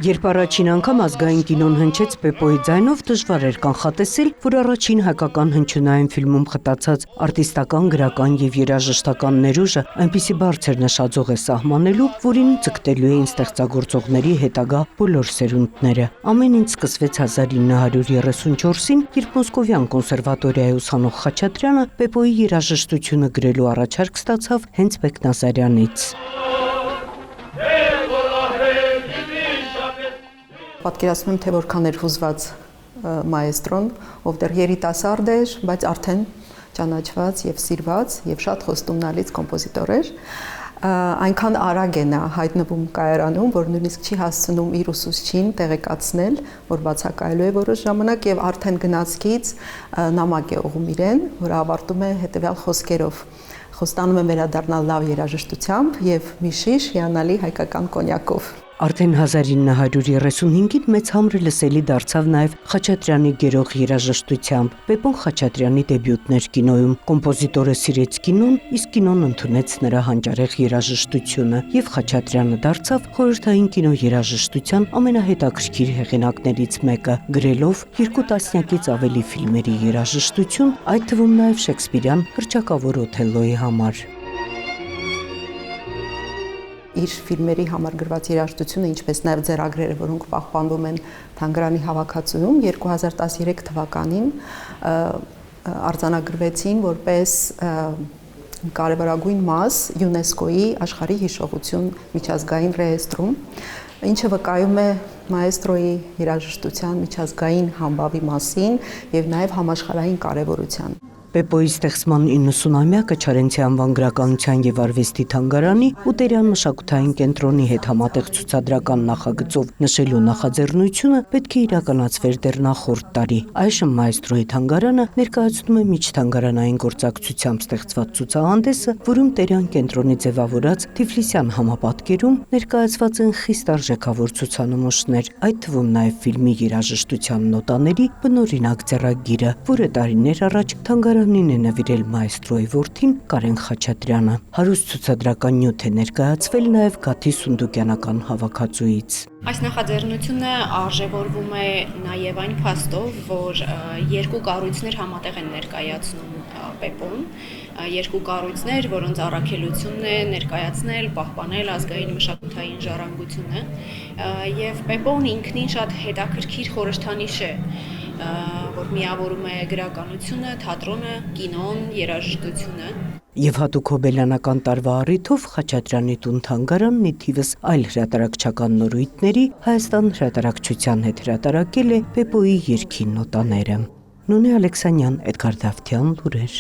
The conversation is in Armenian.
Երբ առաջին անգամ ազգային կինոն հնչեց Պեպոյի ձայնով, դժվար էր կանխատեսել, որ առաջին հայկական հնչյունային ֆիլմում խտացած արտիստական, գրական եւ երաժշտական ներուժը այնպիսի բարձր նշաձող է սահմանելու, որին ձգտելու էին ստեղծագործողների հետագա բոլոր սերունդները։ Ամեն ինչ սկսվեց 1934-ին, երբ Մոսկովյան կոնսերվատորիայի ուսանող Խաչատրյանը Պեպոյի երաժշտությունը գրելու առաջարկ ստացավ հենց Բեկնազարյանից։ Պատկերացնում եմ, թե որքան էր հուզված մայեստրոն, ով դեռ երիտասարդ էր, բայց արդեն ճանաչված եւ սիրված եւ շատ խոստումնալից կոմպոզիտոր էր։ Այնքան արագ է նա հայտնվում կայարանում, որ նույնիսկ չի հասցնում իր ուսուցչին տեղեկացնել, որ բացակայելու է որոշ ժամանակ եւ արդեն գնացքից նամակ է ուղղում իրեն, որը ավարտում է հետեւյալ խոսքերով. Խոստանում եմ վերադառնալ լավ երաժշտությամբ եւ մի շիշ հիանալի հայկական կոնյակով։ Արդեն 1935-ին մեծ համրը լսելի դարձավ նաև Խաչատրյանի գերող երաժշտությամբ։ Պեպոն Խաչատրյանի դեբյուտն էր կինոյում։ Կոմպոզիտորը սիրեց կինոն, իսկ կինոն ընդունեց նրա հանճարեղ երաժշտությունը, եւ Խաչատրյանը դարձավ խորհրդային կինոերաժշտության ամենահետաքրքիր հեղինակներից մեկը, գրելով 2 տասնյակից ավելի ֆիլմերի երաժշտություն, այդ թվում նաև Շեքսպիրյան հռչակավոր Օթելլոյի համար։ Իր ֆիլմերի համար գրված երաժշտությունը, ինչպես նաև ձեռագրերը, որոնք պահպանվում են Թանգարանի հավաքածուում, 2013 թվականին արձանագրվեցին որպես կարևորագույն մաս ՅՈՒՆԵՍԿՕ-ի աշխարհի հիշողություն միջազգային ռեեստրում, ինչը վկայում է մայեստրոյի երաժշտության միջազգային համբավի մասին եւ նաև համաշխարհային կարևորության։ Պեպոյի ստեղծման 90-ամյակը Չարենցի անվան գրականության եւ արվեստի թանգարանի ու Տերյան մշակութային կենտրոնի հետ համատեղ ցուցադրական նախագծով նշելու նախաձեռնությունը պետք է իրականացվեր դեռ նախորդ տարի։ Այժմ մայեստրոյի թանգարանը ներկայացնում է միջթանգարանային գործակցությամբ ստեղծված ցուցահանդեսը, որում Տերյան կենտրոնի ձևավորած Թիֆլիսյան համապատկերում ներկայացված են խիստ արժեքավոր ցուցանմուշներ, այդ թվում նաև ֆիլմի երաժշտության նոտաների բնօրինակ ձեռագիրը, որը տարիներ առաջ թանգարանին է նվիրել մայեստրոյի որդին Կարեն Խաչատրյանը։ Հարուստ ցուցադրական նյութ է ներկայացվել նաև Գաթի Սունդուկյանական հավաքածուից։ Այս նախաձեռնությունը արժևորվում է նաև այն փաստով, որ 2 կառույցներ համատեղ են ներկայացնում Պեպոն, 2 կառույցներ, որոնց առաքելությունն է ներկայացնել, պահպանել ազգային մշակութային ժառանգությունը, եւ Պեպոն ինքնին շատ հետաքրքիր խորհրդանիշ է, որ միավորում է գրականությունը, թատրոնը, կինոն, երաժշտությունը։ Եվ հատուկ հոբելյանական տարվա առիթով Խաչատրյանի տուն-թանգարանն ի թիվս այլ հրատարակչական նորույթների Հայաստան հրատարակչության հետ հրատարակել է Պեպոյի երգի նոտաները։ Նունե Ալեքսանյան, Էդգար Դավթյան, լուրեր։